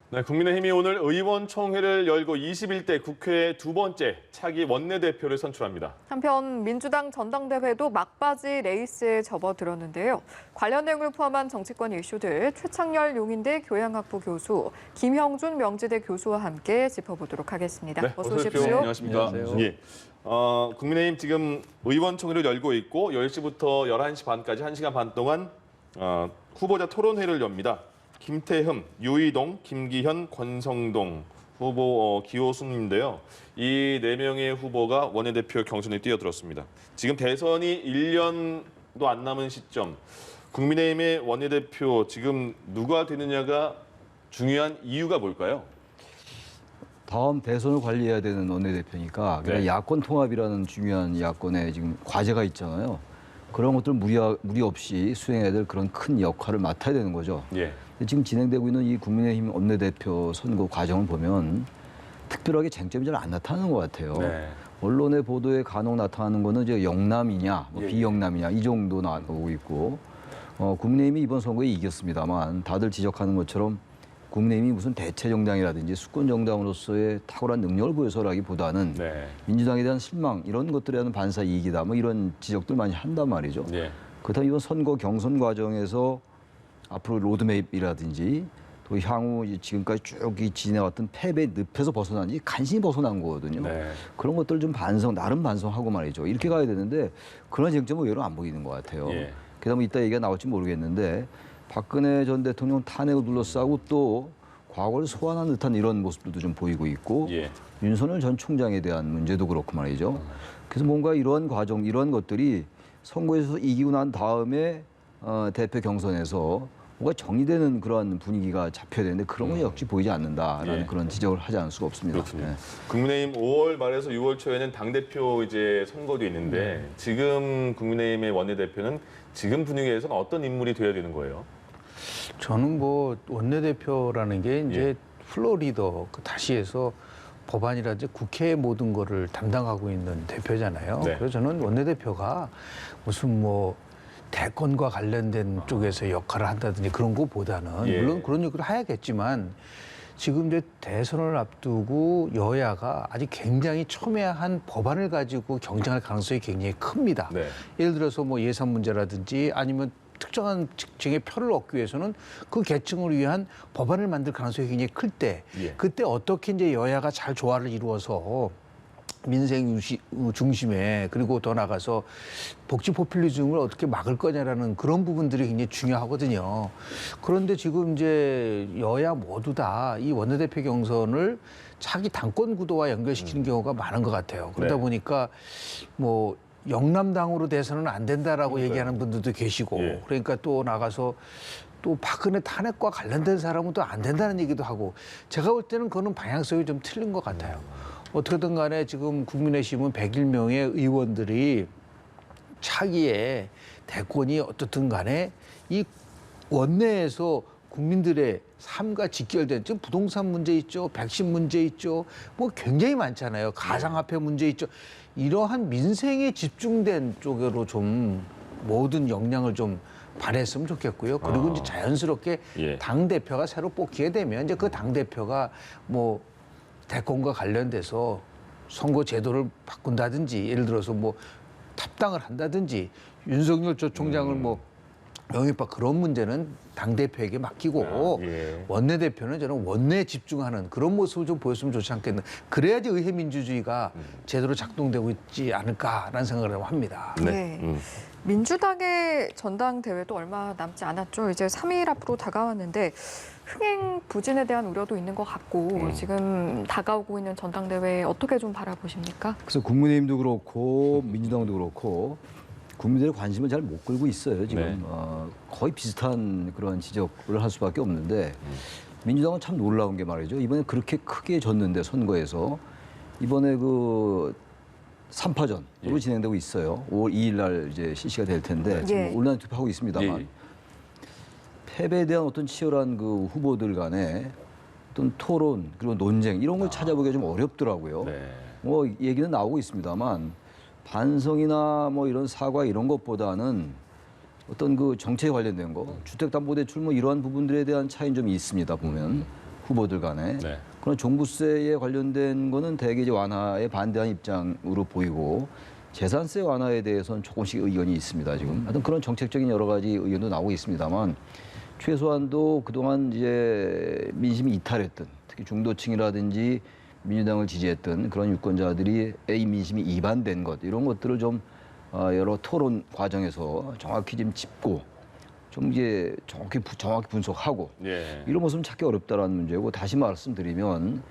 네, 국민의힘이 오늘 의원총회를 열고 21대 국회 두 번째 차기 원내대표를 선출합니다. 한편 민주당 전당대회도 막바지 레이스에 접어들었는데요. 관련 내용을 포함한 정치권 이슈들 최창렬 용인대 교양학부 교수, 김형준 명지대 교수와 함께 짚어보도록 하겠습니다. 네, 어서 오십시오. 안녕하십니까. 안녕하세요. 예. 국민의힘 지금 의원총회를 열고 있고 10시부터 11시 반까지 1시간 반 동안 후보자 토론회를 엽니다. 김태흠, 유이동, 김기현, 권성동 후보 기호순인데요. 이 4명의 후보가 원내대표 경선에 뛰어들었습니다. 지금 대선이 1년도 안 남은 시점, 국민의힘의 원내대표 지금 누가 되느냐가 중요한 이유가 뭘까요? 다음 대선을 관리해야 되는 원내대표니까 네. 야권 통합이라는 중요한 야권의 지금 과제가 있잖아요. 그런 것들 무리 없이 수행해야 될 그런 큰 역할을 맡아야 되는 거죠. 예. 지금 진행되고 있는 이 국민의힘 원내대표 선거 과정을 보면 특별하게 쟁점이 잘 안 나타나는 것 같아요. 네. 언론의 보도에 간혹 나타나는 거는 이제 영남이냐, 예. 비영남이냐 이 정도 나오고 있고 국민의힘이 이번 선거에 이겼습니다만 다들 지적하는 것처럼 국민의힘이 무슨 대체 정당이라든지 수권 정당으로서의 탁월한 능력을 보여서라기보다는 네. 민주당에 대한 실망 이런 것들에 대한 반사 이익이다 뭐 이런 지적들 많이 한단 말이죠. 예. 그렇다면 이번 선거 경선 과정에서 앞으로 로드맵이라든지 또 향후 지금까지 쭉 지내왔던 패배 늪에서 벗어난지 간신히 벗어난 거거든요. 네. 그런 것들 좀 나름 반성하고 말이죠. 이렇게 가야 되는데 그런 쟁점은 의외로 안 보이는 것 같아요. 예. 게다가 뭐 이따 얘기가 나올지 모르겠는데 박근혜 전 대통령 탄핵을 둘러싸고 또 과거를 소환한 듯한 이런 모습들도 좀 보이고 있고 예. 윤석열 전 총장에 대한 문제도 그렇고 말이죠. 그래서 뭔가 이러한 과정, 이러한 것들이 선거에서 이기고 난 다음에 대표 경선에서 뭔가 정리되는 그런 분위기가 잡혀야 되는데 그런 건 역시 보이지 않는다라는 예. 그런 지적을 하지 않을 수가 없습니다. 그렇군요. 네. 국민의힘 5월 말에서 6월 초에는 당대표 이제 선거도 있는데 지금 국민의힘의 원내대표는 지금 분위기에서는 어떤 인물이 되어야 되는 거예요? 저는 뭐 원내대표라는 게 이제 예. 플로리더 다시 해서 법안이라든지 국회의 모든 거를 담당하고 있는 대표잖아요. 네. 그래서 저는 원내대표가 무슨 뭐 대권과 관련된 쪽에서 역할을 한다든지 그런 것보다는 예. 물론 그런 역할을 해야겠지만 지금 이제 대선을 앞두고 여야가 아직 굉장히 첨예한 법안을 가지고 경쟁할 가능성이 굉장히 큽니다. 네. 예를 들어서 뭐 예산 문제라든지 아니면 특정한 특징의 표를 얻기 위해서는 그 계층을 위한 법안을 만들 가능성이 굉장히 클 때 예. 그때 어떻게 이제 여야가 잘 조화를 이루어서 민생 중심에 그리고 더 나가서 복지 포퓰리즘을 어떻게 막을 거냐라는 그런 부분들이 굉장히 중요하거든요. 그런데 지금 이제 여야 모두 다 이 원내대표 경선을 차기 당권 구도와 연결시키는 경우가 많은 것 같아요. 그러다 네. 보니까 뭐 영남당으로 돼서는 안 된다라고 그러니까요. 얘기하는 분들도 계시고 예. 그러니까 또 나가서 또 박근혜 탄핵과 관련된 사람은 또 안 된다는 얘기도 하고 제가 볼 때는 그거는 방향성이 좀 틀린 것 같아요. 어떻게든 간에 지금 국민의힘은 101명의 의원들이 차기에 대권이 어떻든 간에 이 원내에서 국민들의 삶과 직결된 지금 부동산 문제 있죠, 백신 문제 있죠, 뭐 굉장히 많잖아요. 가상화폐 문제 있죠. 이러한 민생에 집중된 쪽으로 좀 모든 역량을 좀 발휘했으면 좋겠고요. 그리고 이제 자연스럽게 예. 당 대표가 새로 뽑히게 되면 이제 그 당 대표가 뭐 대권과 관련돼서 선거 제도를 바꾼다든지 예를 들어서 뭐 탑당을 한다든지 윤석열 전 총장을 뭐 영입할 그런 문제는 당대표에게 맡기고 예. 원내대표는 저는 원내에 집중하는 그런 모습을 좀 보였으면 좋지 않겠나. 그래야지 의회 민주주의가 제대로 작동되고 있지 않을까라는 생각을 합니다. 네. 민주당의 전당대회도 얼마 남지 않았죠. 이제 3일 앞으로 다가왔는데 흥행 부진에 대한 우려도 있는 것 같고 지금 다가오고 있는 전당대회 어떻게 좀 바라보십니까? 그래서 국민의힘도 그렇고 민주당도 그렇고 국민들의 관심을 잘 못 끌고 있어요. 지금 네. 거의 비슷한 그런 지적을 할 수밖에 없는데 민주당은 참 놀라운 게 말이죠. 이번에 그렇게 크게 졌는데 선거에서 이번에 그 3파전으로 예. 진행되고 있어요. 5월 2일 날 이제 실시가 될 텐데 지금 예. 온라인 투표하고 있습니다만 예. 패배에 대한 어떤 치열한 그 후보들 간의 어떤 토론 그리고 논쟁 이런 걸 찾아보기가 좀 어렵더라고요. 네. 뭐 얘기는 나오고 있습니다만 반성이나 뭐 이런 사과 이런 것보다는 어떤 그 정책에 관련된 거, 주택담보대출 뭐 이러한 부분들에 대한 차이는 좀 있습니다 보면 후보들 간에. 네. 그런 종부세에 관련된 거는 대개 이제 완화에 반대하는 입장으로 보이고 재산세 완화에 대해서는 조금씩 의견이 있습니다. 지금 하여튼 그런 정책적인 여러 가지 의견도 나오고 있습니다만 최소한도 그동안 이제 민심이 이탈했던 특히 중도층이라든지 민주당을 지지했던 그런 유권자들이 이 민심이 이반된 것 이런 것들을 좀 여러 토론 과정에서 정확히 좀 짚고 좀 이제 정확히 분석하고 예. 이런 모습은 찾기 어렵다라는 문제고 다시 말씀드리면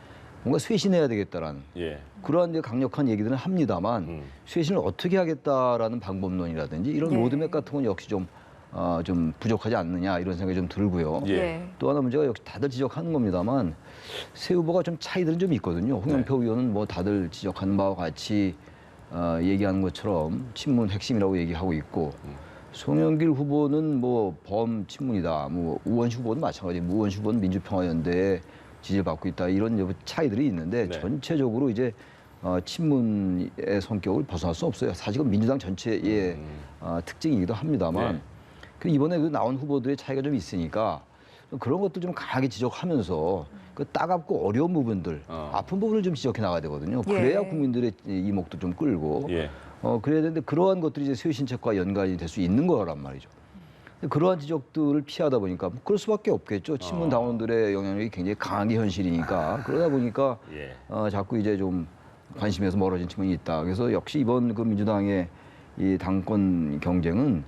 뭔가 쇄신해야 되겠다라는 예. 그러한 이제 강력한 얘기들은 합니다만 쇄신을 어떻게 하겠다라는 방법론이라든지 이런 예. 로드맵 같은 건 역시 좀 부족하지 않느냐 이런 생각이 좀 들고요. 예. 또 하나 문제가 역시 다들 지적하는 겁니다만 새 후보가 좀 차이들은 좀 있거든요. 홍영표 의원은 뭐 다들 지적하는 바와 같이 얘기하는 것처럼 친문 핵심이라고 얘기하고 있고 송영길 후보는 뭐 범친문이다. 뭐 우원식 후보는 마찬가지. 우원식 후보는 민주평화연대에 지지를 받고 있다. 이런 차이들이 있는데 네. 전체적으로 이제 친문의 성격을 벗어날 수 없어요. 사실은 민주당 전체의 특징이기도 합니다만 네. 그 이번에 그 나온 후보들의 차이가 좀 있으니까 그런 것도 좀 강하게 지적하면서 그 따갑고 어려운 부분들, 아픈 부분을 좀 지적해 나가야 되거든요. 그래야 예. 국민들의 이목도 좀 끌고 예. 그래야 되는데 그러한 것들이 이제 쇄신책과 연관이 될 수 있는 거란 말이죠. 그러한 지적들을 피하다 보니까 뭐 그럴 수밖에 없겠죠. 친문 당원들의 영향력이 굉장히 강한 게 현실이니까 그러다 보니까 예. 자꾸 이제 좀 관심에서 멀어진 측면이 있다. 그래서 역시 이번 그 민주당의 이 당권 경쟁은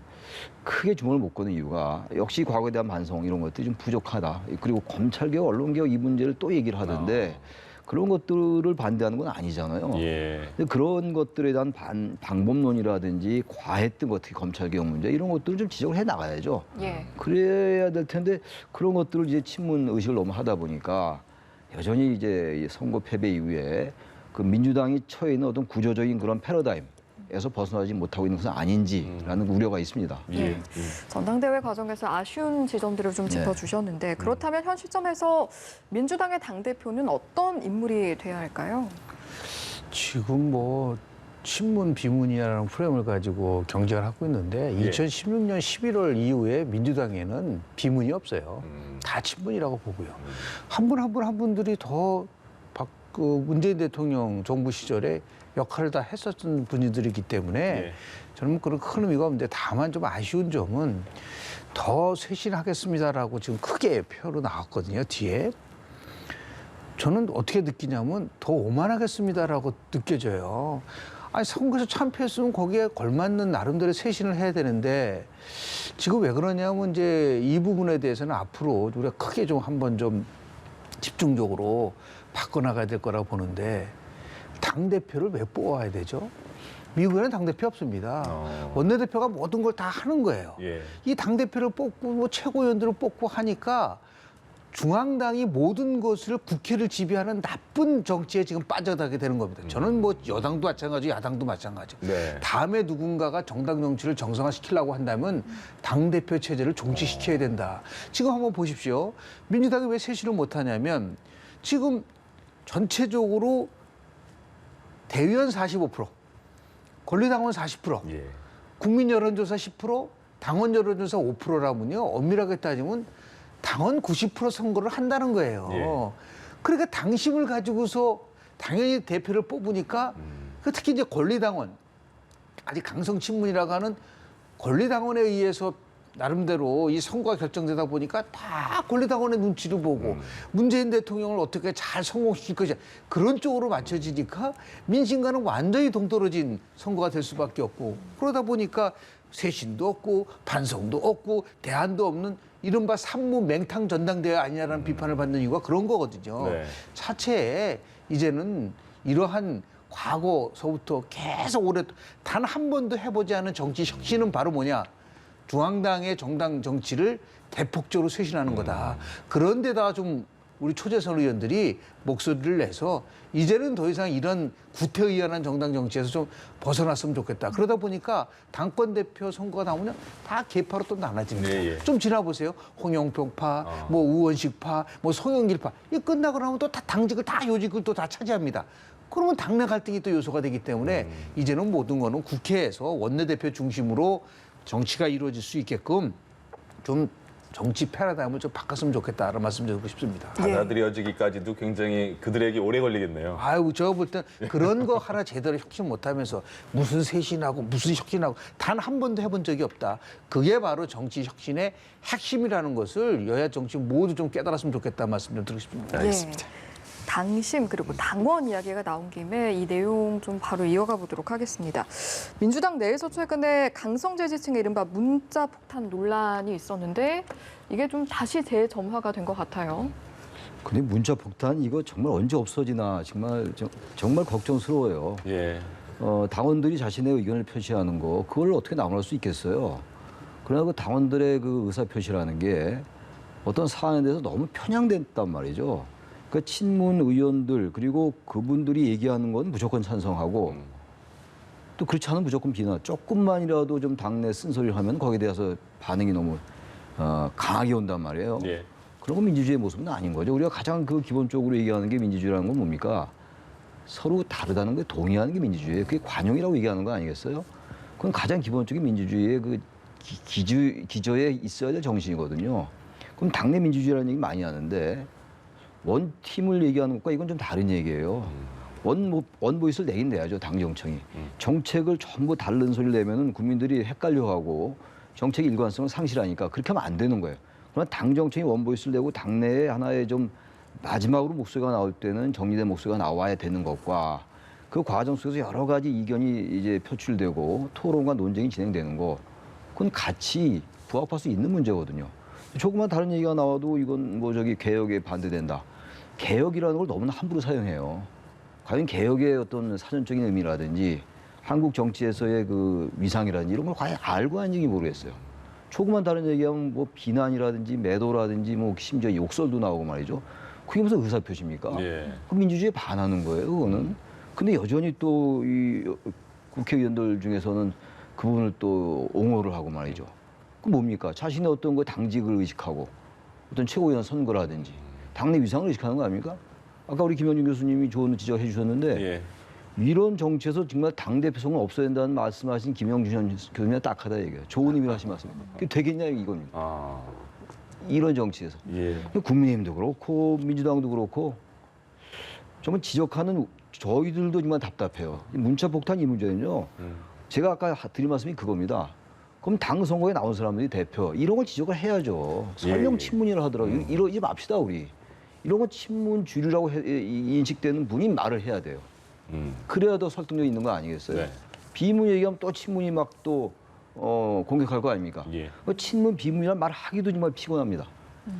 크게 주목을 못 거는 이유가 역시 과거에 대한 반성 이런 것들이 좀 부족하다. 그리고 검찰개혁, 언론개혁 이 문제를 또 얘기를 하던데 그런 것들을 반대하는 건 아니잖아요. 예. 근데 그런 것들에 대한 방법론이라든지 과했던 것, 특히 검찰개혁 문제 이런 것들을 좀 지적을 해 나가야죠. 예. 그래야 될 텐데 그런 것들을 이제 친문 의식을 너무 하다 보니까 여전히 이제 이 선거 패배 이후에 그 민주당이 처해 있는 어떤 구조적인 그런 패러다임에서 벗어나지 못하고 있는 것은 아닌지라는 우려가 있습니다. 예. 전당대회 과정에서 아쉬운 지점들을 좀 네. 짚어주셨는데 그렇다면 현 시점에서 민주당의 당대표는 어떤 인물이 돼야 할까요? 지금 뭐 친문 비문이라는 프레임을 가지고 경쟁을 하고 있는데 예. 2016년 11월 이후에 민주당에는 비문이 없어요. 다 친문이라고 보고요. 한 분 한 분들이 더 문재인 대통령 정부 시절에 역할을 다 했었던 분들이기 때문에 예. 저는 그런 큰 의미가 없는데 다만 좀 아쉬운 점은 더 쇄신하겠습니다라고 지금 크게 표로 나왔거든요. 뒤에. 저는 어떻게 느끼냐면 더 오만하겠습니다라고 느껴져요. 아니 선거에서 참패했으면 거기에 걸맞는 나름대로 쇄신을 해야 되는데 지금 왜 그러냐면 이제 이 부분에 대해서는 앞으로 우리가 크게 좀 한번 좀 집중적으로 바꿔나가야 될 거라고 보는데 당대표를 왜 뽑아야 되죠? 미국에는 당대표 없습니다. 원내대표가 모든 걸 다 하는 거예요. 예. 이 당대표를 뽑고 뭐 최고위원들을 뽑고 하니까 중앙당이 모든 것을 국회를 지배하는 나쁜 정치에 지금 빠져들게 되는 겁니다. 저는 뭐 여당도 마찬가지고 야당도 마찬가지고. 네. 다음에 누군가가 정당 정치를 정상화시키려고 한다면 당대표 체제를 종식시켜야 된다. 지금 한번 보십시오. 민주당이 왜 쇄신을 못하냐면 지금 전체적으로 대의원 45%, 권리당원 40%, 예. 국민 여론조사 10%, 당원 여론조사 5%라면요. 엄밀하게 따지면 당원 90% 선거를 한다는 거예요. 예. 그러니까 당심을 가지고서 당연히 대표를 뽑으니까 그 특히 이제 권리당원, 아직 강성 친문이라고 하는 권리당원에 의해서 나름대로 이 선거가 결정되다 보니까 다 권리당원의 눈치를 보고 문재인 대통령을 어떻게 잘 성공시킬 것이냐 그런 쪽으로 맞춰지니까 민심과는 완전히 동떨어진 선거가 될 수밖에 없고 그러다 보니까 쇄신도 없고 반성도 없고 대안도 없는 이른바 산무 맹탕 전당대회 아니냐라는 비판을 받는 이유가 그런 거거든요. 네. 차체에 이제는 이러한 과거서부터 계속 오래 단 한 번도 해보지 않은 정치 혁신은 바로 뭐냐? 중앙당의 정당 정치를 대폭적으로 쇄신하는 거다. 그런데다 좀 우리 초재선 의원들이 목소리를 내서 이제는 더 이상 이런 구태의연한 정당 정치에서 좀 벗어났으면 좋겠다. 그러다 보니까 당권 대표 선거가 나오면 다 계파로 또 나눠집니다. 네, 예. 좀 지나보세요. 홍영표파, 뭐 우원식파, 뭐 송영길파. 이 끝나고 나면 또 다 당직을 다 요직을 또 다 차지합니다. 그러면 당내 갈등이 또 요소가 되기 때문에 이제는 모든 거는 국회에서 원내대표 중심으로 정치가 이루어질 수 있게끔 좀 정치 패러다임을 좀 바꿨으면 좋겠다라는 말씀 드리고 싶습니다. 받아들여지기까지도 굉장히 그들에게 오래 걸리겠네요. 아이고 제가 볼 땐 그런 거 하나 제대로 혁신 못하면서 무슨 쇄신하고 무슨 혁신하고 단 한 번도 해본 적이 없다. 그게 바로 정치 혁신의 핵심이라는 것을 여야 정치 모두 좀 깨달았으면 좋겠다 말씀 좀 드리고 싶습니다. 알겠습니다. 당심 그리고 당원 이야기가 나온 김에 이 내용 좀 바로 이어가 보도록 하겠습니다. 민주당 내에서 최근에 강성재 지층의 이른바 문자 폭탄 논란이 있었는데 이게 좀 다시 재점화가 된 것 같아요. 근데 문자 폭탄 이거 정말 언제 없어지나 정말 걱정스러워요. 예. 당원들이 자신의 의견을 표시하는 거 그걸 어떻게 나무랄 수 있겠어요. 그러나 그 당원들의 그 의사 표시라는 게 어떤 사안에 대해서 너무 편향됐단 말이죠. 그 친문 의원들 그리고 그분들이 얘기하는 건 무조건 찬성하고 또 그렇지 않으면 무조건 비난. 조금만이라도 좀 당내 쓴소리를 하면 거기에 대해서 반응이 너무 강하게 온단 말이에요. 예. 그런 건 민주주의의 모습은 아닌 거죠. 우리가 가장 그 기본적으로 얘기하는 게 민주주의라는 건 뭡니까? 서로 다르다는 게 동의하는 게 민주주의예요. 그게 관용이라고 얘기하는 거 아니겠어요? 그건 가장 기본적인 민주주의의 그 기저에 있어야 될 정신이거든요. 그럼 당내 민주주의라는 얘기 많이 하는데 원팀을 얘기하는 것과 이건 좀 다른 얘기예요. 원보이스를 내긴 내야죠, 당 정청이. 정책을 전부 다른 소리를 내면은 국민들이 헷갈려하고 정책의 일관성을 상실하니까 그렇게 하면 안 되는 거예요. 그러나 당 정청이 원보이스를 내고 당내에 하나의 좀 마지막으로 목소리가 나올 때는 정리된 목소리가 나와야 되는 것과 그 과정 속에서 여러 가지 이견이 이제 표출되고 토론과 논쟁이 진행되는 거 그건 같이 부합할 수 있는 문제거든요. 조금만 다른 얘기가 나와도 이건 개혁에 반대된다. 개혁이라는 걸 너무나 함부로 사용해요. 과연 개혁의 어떤 사전적인 의미라든지 한국 정치에서의 그 위상이라든지 이런 걸 과연 알고 하는지 모르겠어요. 조금만 다른 얘기하면 뭐 비난이라든지 매도라든지 뭐 심지어 욕설도 나오고 말이죠. 그게 무슨 의사표시입니까? 예. 그 민주주의에 반하는 거예요, 그거는. 근데 여전히 또 이 국회의원들 중에서는 그 부분을 또 옹호를 하고 말이죠. 그 뭡니까? 자신의 어떤 그 당직을 의식하고 어떤 최고위원 선거라든지 당내 위상을 의식하는 거 아닙니까? 아까 우리 김영준 교수님이 좋은 지적을 해주셨는데 예. 이런 정치에서 정말 당대표성은 없어야 된다는 말씀하신 김영준 교수님이 딱하다 얘기해요. 좋은 의미로 하신 말씀입니다. 그게 되겠냐 이겁니다. 아. 이런 정치에서. 예. 국민의힘도 그렇고 민주당도 그렇고 정말 지적하는 저희들도 정말 답답해요. 이 문자 폭탄 이 문제는요. 제가 아까 드린 말씀이 그겁니다. 그럼 당 선거에 나온 사람들이 대표 이런 걸 지적을 해야죠. 설령 예. 친문이라 하더라도 이러지 맙시다 우리. 이런 건 친문 주류라고 인식되는 분이 말을 해야 돼요. 그래야 더 설득력이 있는 거 아니겠어요? 네. 비문 얘기하면 또 친문이 막 또 공격할 거 아닙니까? 예. 친문 비문이란 말 하기도 정말 피곤합니다.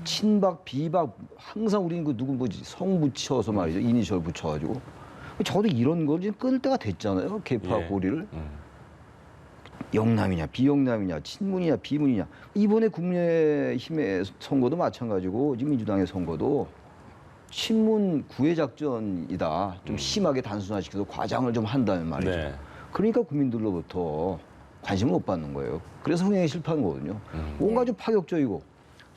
친박 비박 항상 우리는 그 누구 뭐지 성 붙여서 말이죠 이니셜 붙여가지고 저도 이런 걸 지금 끊을 때가 됐잖아요 개파 예. 고리를 영남이냐 비영남이냐 친문이냐 비문이냐 이번에 국민의힘의 선거도 마찬가지고 지금 민주당의 선거도 친문 구애 작전이다 좀 심하게 단순화시켜서 과장을 좀 한다는 말이죠. 네. 그러니까 국민들로부터 관심을 못 받는 거예요. 그래서 흥행에 실패하는 거거든요. 뭔가 좀 파격적이고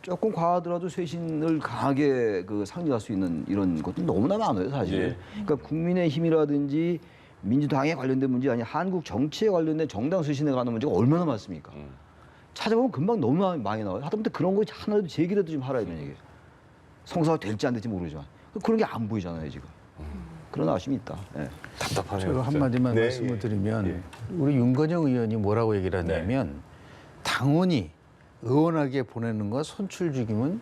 조금 과하더라도 쇄신을 강하게 그 상징할 수 있는 이런 것도 너무나 많아요, 사실. 예. 그러니까 국민의힘이라든지 민주당에 관련된 문제 아니 한국 정치에 관련된 정당 쇄신에 관한 문제가 얼마나 많습니까? 찾아보면 금방 너무 많이 나와요. 하다못해 그런 거 하나라도 제기라도 좀 하라 이런 얘기예요. 성사가 될지 안 될지 모르지만 그런 게 안 보이잖아요, 지금. 그런 아쉬움이 있다. 예. 답답하네요. 제가 진짜. 한마디만 네, 말씀을 예. 드리면 예. 우리 윤건영 의원이 뭐라고 얘기를 하냐면 당원이 의원에게 보내는 거 선출 죽이면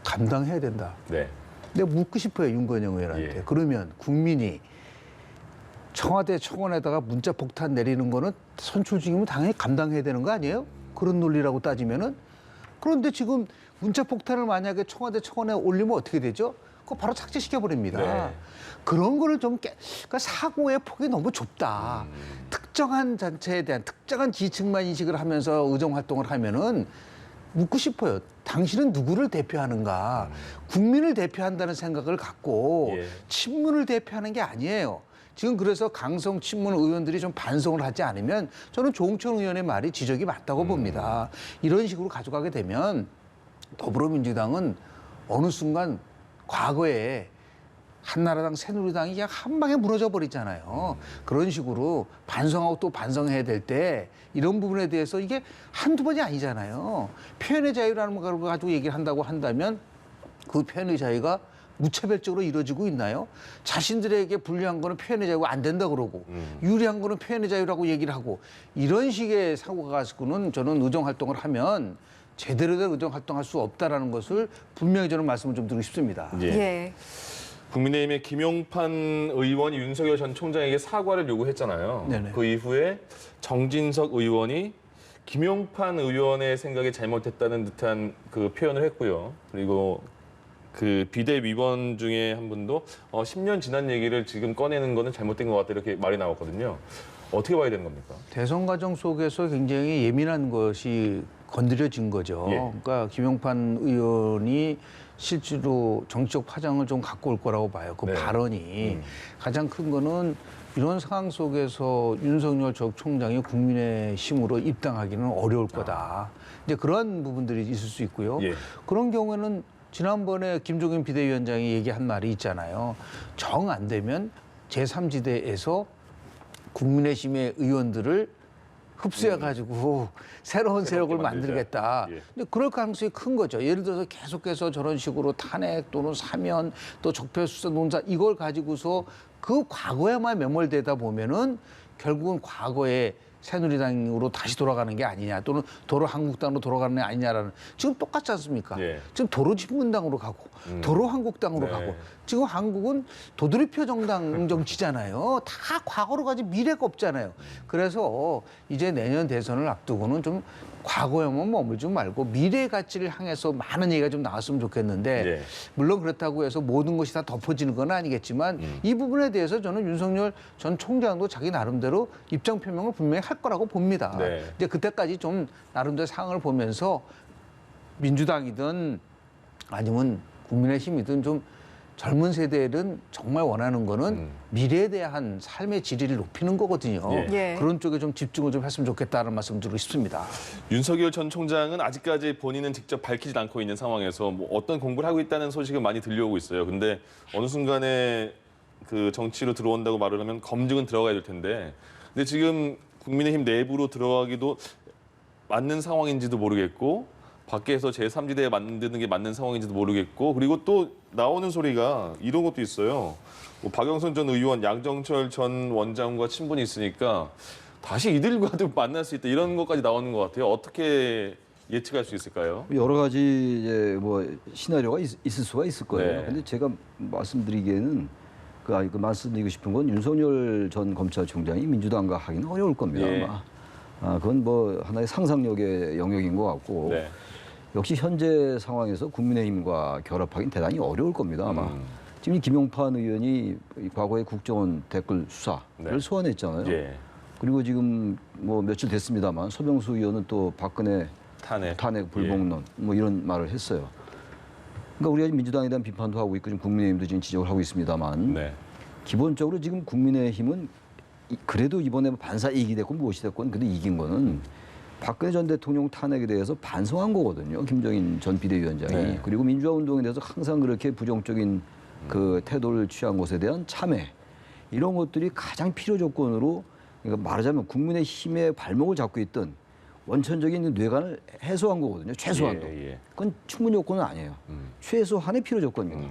감당해야 된다. 네. 내가 묻고 싶어요, 윤건영 의원한테. 예. 그러면 국민이 청와대 청원에다가 문자 폭탄 내리는 거는 선출 죽이면 당연히 감당해야 되는 거 아니에요? 그런 논리라고 따지면은. 그런데 지금 문자 폭탄을 만약에 청와대 청원에 올리면 어떻게 되죠? 그거 바로 삭제시켜버립니다. 네. 그런 거를 좀 그러니까 사고의 폭이 너무 좁다. 특정한 단체에 대한 특정한 지층만 인식을 하면서 의정 활동을 하면은 묻고 싶어요. 당신은 누구를 대표하는가? 국민을 대표한다는 생각을 갖고 예. 친문을 대표하는 게 아니에요. 지금 그래서 강성 친문 의원들이 좀 반성을 하지 않으면 저는 조홍천 의원의 말이 지적이 맞다고 봅니다. 이런 식으로 가져가게 되면 더불어민주당은 어느 순간 과거에 한나라당 새누리당이 그냥 한 방에 무너져 버리잖아요. 그런 식으로 반성하고 또 반성해야 될 때 이런 부분에 대해서 이게 한두 번이 아니잖아요. 표현의 자유라는 걸 가지고 얘기를 한다고 한다면 그 표현의 자유가 무차별적으로 이루어지고 있나요? 자신들에게 불리한 거는 표현의 자유가 안 된다 그러고 유리한 거는 표현의 자유라고 얘기를 하고 이런 식의 사고가 가지고는 저는 의정 활동을 하면 제대로 된 의정 활동할 수 없다라는 것을 분명히 저는 말씀을 좀 드리고 싶습니다. 예. 예. 국민의힘의 김용판 의원이 윤석열 전 총장에게 사과를 요구했잖아요. 네네. 그 이후에 정진석 의원이 김용판 의원의 생각이 잘못했다는 듯한 그 표현을 했고요. 그리고 그 비대 위원 중에 한 분도 10년 지난 얘기를 지금 꺼내는 거는 잘못된 것 같다 이렇게 말이 나왔거든요. 어떻게 봐야 되는 겁니까? 대선 과정 속에서 굉장히 예민한 것이 건드려진 거죠. 예. 그러니까 김용판 의원이 실제로 정치적 파장을 좀 갖고 올 거라고 봐요. 그 네. 발언이 가장 큰 거는 이런 상황 속에서 윤석열 전 총장이 국민의힘으로 입당하기는 어려울 거다. 이제 그런 부분들이 있을 수 있고요. 예. 그런 경우에는 지난번에 김종인 비대위원장이 얘기한 말이 있잖아요. 정 안 되면 제3지대에서 국민의힘의 의원들을 흡수해가지고 새로운 세력을 만들자. 만들겠다. 예. 근데 그럴 가능성이 큰 거죠. 예를 들어서 계속해서 저런 식으로 탄핵 또는 사면 또 적폐수사 논사 이걸 가지고서 그 과거에만 매몰되다 보면은 결국은 과거에 새누리당으로 다시 돌아가는 게 아니냐 또는 도로 한국당으로 돌아가는 게 아니냐라는 지금 똑같지 않습니까? 예. 지금 도로 집문당으로 가고 도로 한국당으로 네. 가고 지금 한국은 도드리표 정당 정치잖아요. 다 과거로 가지 미래가 없잖아요. 그래서 이제 내년 대선을 앞두고는 좀 과거에만 머물지 말고 미래의 가치를 향해서 많은 얘기가 좀 나왔으면 좋겠는데 네. 물론 그렇다고 해서 모든 것이 다 덮어지는 건 아니겠지만 이 부분에 대해서 저는 윤석열 전 총장도 자기 나름대로 입장 표명을 분명히 할 거라고 봅니다. 네. 이제 그때까지 좀 나름대로 상황을 보면서 민주당이든 아니면 국민의힘이든 좀 젊은 세대들은 정말 원하는 거는 미래에 대한 삶의 질을 높이는 거거든요. 예. 예. 그런 쪽에 좀 집중을 좀 했으면 좋겠다는 말씀 드리고 싶습니다. 윤석열 전 총장은 아직까지 본인은 직접 밝히지 않고 있는 상황에서 뭐 어떤 공부를 하고 있다는 소식은 많이 들려오고 있어요. 근데 어느 순간에 그 정치로 들어온다고 말을 하면 검증은 들어가야 될 텐데, 근데 지금 국민의힘 내부로 들어가기도 맞는 상황인지도 모르겠고, 밖에서 제3지대에 만드는 게 맞는 상황인지도 모르겠고, 그리고 또 나오는 소리가 이런 것도 있어요. 뭐 박영선 전 의원, 양정철 전 원장과 친분이 있으니까 다시 이들과도 만날 수 있다 이런 것까지 나오는 것 같아요. 어떻게 예측할 수 있을까요? 여러 가지 이제 뭐 시나리오가 있을 수가 있을 거예요. 네. 근데 제가 말씀드리기에는 말씀드리고 싶은 건 윤석열 전 검찰총장이 민주당과 하기는 어려울 겁니다. 예. 아마. 그건 뭐 하나의 상상력의 영역인 것 같고 네. 역시 현재 상황에서 국민의힘과 결합하기는 대단히 어려울 겁니다. 아마. 지금 이 김용판 의원이 과거에 국정원 댓글 수사를 네. 소환했잖아요. 예. 그리고 지금 뭐 며칠 됐습니다만 서병수 의원은 또 박근혜 탄핵 불복론 뭐 이런 말을 했어요. 그러니까 우리가 민주당에 대한 비판도 하고 있고 지금 국민의힘도 지금 지적을 하고 있습니다만 네. 기본적으로 지금 국민의힘은 그래도 이번에 반사 이익이 됐건 무엇이 됐건 근데 이긴 거는 박근혜 전 대통령 탄핵에 대해서 반성한 거거든요. 김정인 전 비대위원장이. 네. 그리고 민주화 운동에 대해서 항상 그렇게 부정적인 그 태도를 취한 것에 대한 참회 이런 것들이 가장 필요 조건으로 그러니까 말하자면 국민의힘의 발목을 잡고 있던 원천적인 뇌관을 해소한 거거든요. 최소한도. 예. 그건 충분 요건은 아니에요. 최소한의 필요 조건입니다.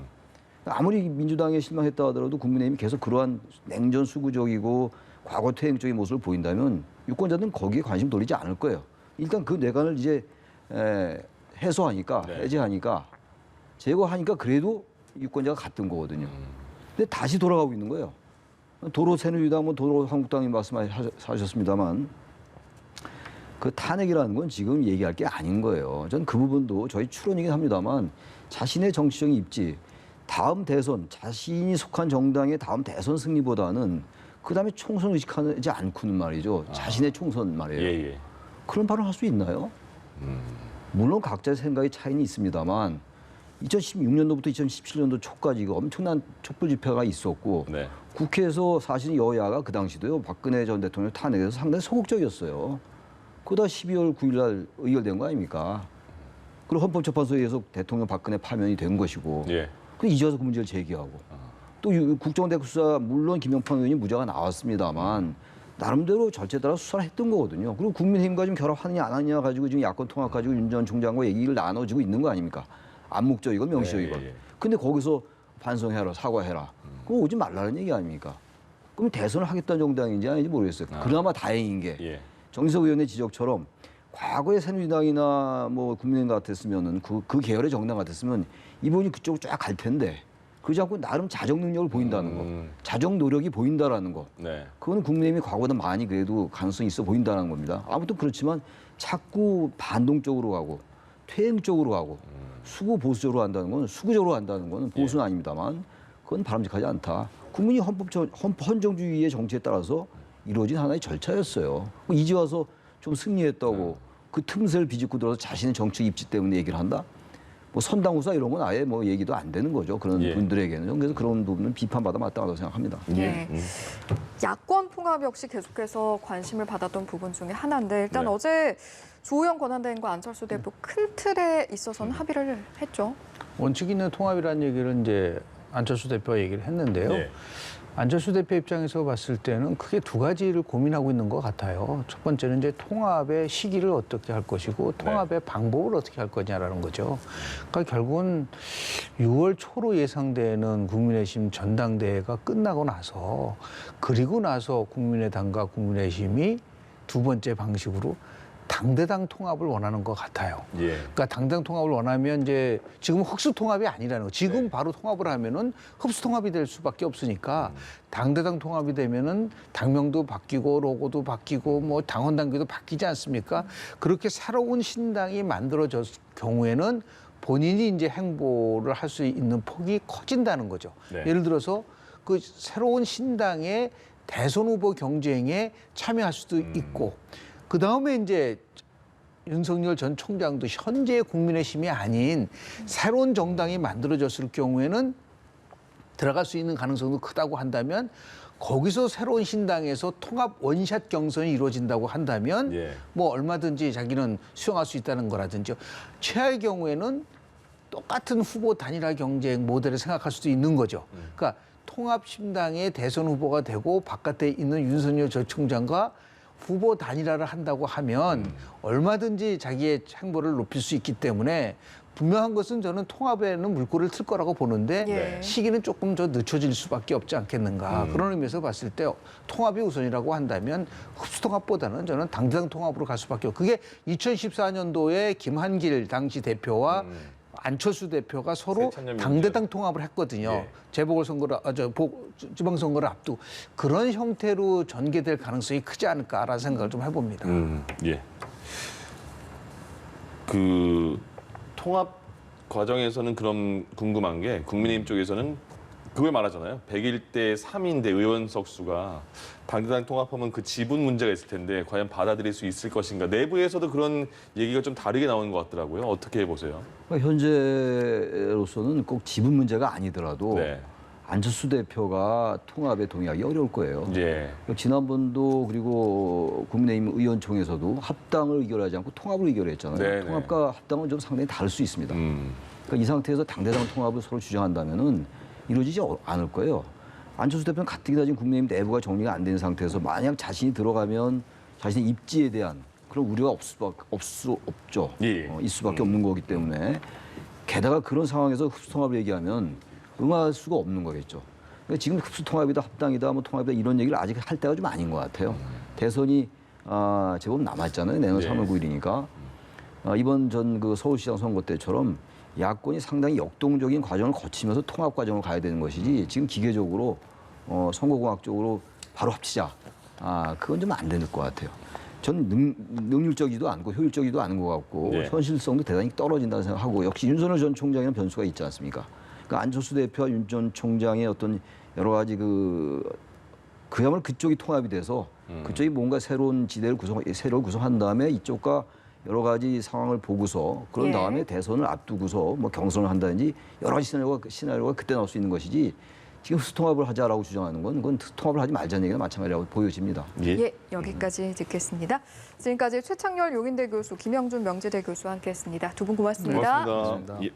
아무리 민주당에 실망했다 하더라도 국민의힘이 계속 그러한 냉전 수구적이고 과거 퇴행적인 모습을 보인다면 유권자들은 거기에 관심 돌리지 않을 거예요. 일단 그 뇌관을 이제 해소하니까 네. 해제하니까 제거하니까 그래도 유권자가 갔던 거거든요. 근데 다시 돌아가고 있는 거예요. 도로 새누리당, 뭐 도로 한국당이 말씀하셨습니다만 그 탄핵이라는 건 지금 얘기할 게 아닌 거예요. 전 그 부분도 저희 추론이긴 합니다만 자신의 정치적인 입지, 다음 대선 자신이 속한 정당의 다음 대선 승리보다는 그다음에 총선 의식하지 않고는 말이죠. 자신의 총선 말이에요. 예. 그런 발언을 할 수 있나요? 물론 각자의 생각의 차이는 있습니다만 2016년도부터 2017년도 초까지 엄청난 촛불 집회가 있었고 네. 국회에서 사실 여야가 그 당시도요. 박근혜 전 대통령 탄핵에서 상당히 소극적이었어요. 그러다 12월 9일 날 의결된 거 아닙니까? 그리고 헌법재판소에 의해서 대통령 박근혜 파면이 된 것이고 예. 그 이제 와서 그 문제를 제기하고 또 국정원대 수사 물론 김영판 의원이 무죄가 나왔습니다만 나름대로 절차에 따라 수사를 했던 거거든요. 그리고 국민의힘과 좀 결합하느냐 안 하느냐 가지고 지금 야권 통합 가지고 윤 전 총장과 얘기를 나눠지고 있는 거 아닙니까? 암묵적이건 명시적이건. 예. 근데 거기서 반성해라, 사과해라. 그거 오지 말라는 얘기 아닙니까? 그럼 대선을 하겠다는 정당인지 아닌지 모르겠어요. 그나마 다행인 게 예. 정의석 의원의 지적처럼 과거에 새누리당이나 뭐 국민의힘 같았으면은 그 계열의 정당 같았으면 이분이 그쪽으로 쫙 갈 텐데 그러지 않고 나름 자정 능력을 보인다는 거, 자정 노력이 보인다라는 거. 네. 그거는 국민의힘이 과거보다 많이 그래도 가능성이 있어 보인다는 겁니다. 아무튼 그렇지만 자꾸 반동 쪽으로 가고 퇴행 쪽으로 가고 수구 보수적으로 한다는 건 수구적으로 한다는 건 보수는 아닙니다만 그건 바람직하지 않다. 국민이 헌정주의의 정치에 따라서 이루어진 하나의 절차였어요. 이제 와서 좀 승리했다고 그 틈새를 비집고 들어서 자신의 정치 입지 때문에 얘기를 한다? 뭐 선당후사 이런 건 아예 뭐 얘기도 안 되는 거죠. 그런 예. 분들에게는. 그래서 그런 부분은 비판받아 마땅하다고 생각합니다. 예. 야권 통합 역시 계속해서 관심을 받았던 부분 중에 하나인데 일단 네. 어제 조호영 권한대행과 안철수 대표 큰 틀에 있어서는 합의를 했죠. 원칙 있는 통합이라는 얘기를 이제 안철수 대표가 얘기를 했는데요. 예. 안철수 대표 입장에서 봤을 때는 크게 두 가지를 고민하고 있는 것 같아요. 첫 번째는 이제 통합의 시기를 어떻게 할 것이고 통합의 방법을 어떻게 할 거냐라는 거죠. 그러니까 결국은 6월 초로 예상되는 국민의힘 전당대회가 끝나고 나서 그리고 나서 국민의당과 국민의힘이 두 번째 방식으로 당대당 통합을 원하는 것 같아요. 예. 그러니까 당대당 통합을 원하면 이제 지금 흡수 통합이 아니라는 거. 지금 네. 바로 통합을 하면은 흡수 통합이 될 수밖에 없으니까 당대당 통합이 되면은 당명도 바뀌고 로고도 바뀌고 뭐 당원 당규도 바뀌지 않습니까? 그렇게 새로운 신당이 만들어졌을 경우에는 본인이 이제 행보를 할 수 있는 폭이 커진다는 거죠. 네. 예를 들어서 그 새로운 신당의 대선 후보 경쟁에 참여할 수도 있고 그 다음에 이제 윤석열 전 총장도 현재 국민의힘이 아닌 새로운 정당이 만들어졌을 경우에는 들어갈 수 있는 가능성도 크다고 한다면 거기서 새로운 신당에서 통합 원샷 경선이 이루어진다고 한다면 예. 뭐 얼마든지 자기는 수용할 수 있다는 거라든지 최하의 경우에는 똑같은 후보 단일화 경쟁 모델을 생각할 수도 있는 거죠. 그러니까 통합 신당의 대선 후보가 되고 바깥에 있는 윤석열 전 총장과 후보 단일화를 한다고 하면 얼마든지 자기의 행보를 높일 수 있기 때문에 분명한 것은 저는 통합에는 물꼬를 틀 거라고 보는데 예. 시기는 조금 더 늦춰질 수밖에 없지 않겠는가. 그런 의미에서 봤을 때 통합이 우선이라고 한다면 흡수통합보다는 저는 당대당 통합으로 갈 수밖에 없고 그게 2014년도에 김한길 당시 대표와 안철수 대표가 서로 새천년 당대당 통합을 했거든요. 예. 재보궐선거를 지방선거를 앞두고 그런 형태로 전개될 가능성이 크지 않을까라는 생각을 좀 해봅니다. 예. 그 통합 과정에서는 그럼 궁금한 게 국민의힘 쪽에서는 그걸 말하잖아요. 101대 3인데 의원석 수가 당대당 통합하면 그 지분 문제가 있을 텐데 과연 받아들일 수 있을 것인가. 내부에서도 그런 얘기가 좀 다르게 나오는 것 같더라고요. 어떻게 보세요? 현재로서는 꼭 지분 문제가 아니더라도 네. 안철수 대표가 통합에 동의하기 어려울 거예요. 예. 지난번도 그리고 국민의힘 의원총회에서도 합당을 의결하지 않고 통합을 의결했잖아요. 네네. 통합과 합당은 좀 상당히 다를 수 있습니다. 그러니까 이 상태에서 당대당 통합을 서로 주장한다면은 이루어지지 않을 거예요. 안철수 대표는 가뜩이나 지금 국민의힘 내부가 정리가 안 된 상태에서 만약 자신이 들어가면 자신의 입지에 대한 그런 우려가 없죠. 예. 있을 수밖에 없는 거기 때문에 게다가 그런 상황에서 흡수통합을 얘기하면 응할 수가 없는 거겠죠. 그러니까 지금 흡수통합이다, 합당이다, 뭐 통합이다 이런 얘기를 아직 할 때가 좀 아닌 것 같아요. 대선이 제법 남았잖아요. 내년 네. 3월 9일이니까 이번 전 그 서울시장 선거 때처럼 야권이 상당히 역동적인 과정을 거치면서 통합 과정을 가야 되는 것이지 지금 기계적으로 선거공학적으로 바로 합치자. 그건 좀 안 될 것 같아요. 전 능률적이지도 않고 효율적이지도 않은 것 같고 네. 현실성도 대단히 떨어진다는 생각하고 역시 윤석열 전 총장에는 변수가 있지 않습니까? 그러니까 안철수 대표와 윤 전 총장의 어떤 여러 가지 그야말로 그쪽이 통합이 돼서 그쪽이 뭔가 새로운 지대를 새로 구성한 다음에 이쪽과 여러 가지 상황을 보고서 그런 예. 다음에 대선을 앞두고서 뭐 경선을 한다든지 여러 가지 시나리오가 그때 나올 수 있는 것이지 지금 수통합을 하자라고 주장하는 건 그건 통합을 하지 말자는 얘기가 마찬가지라고 보여집니다. 예, 여기까지 듣겠습니다. 지금까지 최창렬 용인대 교수, 김영준 명지대 교수와 함께했습니다. 두 분 고맙습니다. 고맙습니다. 예.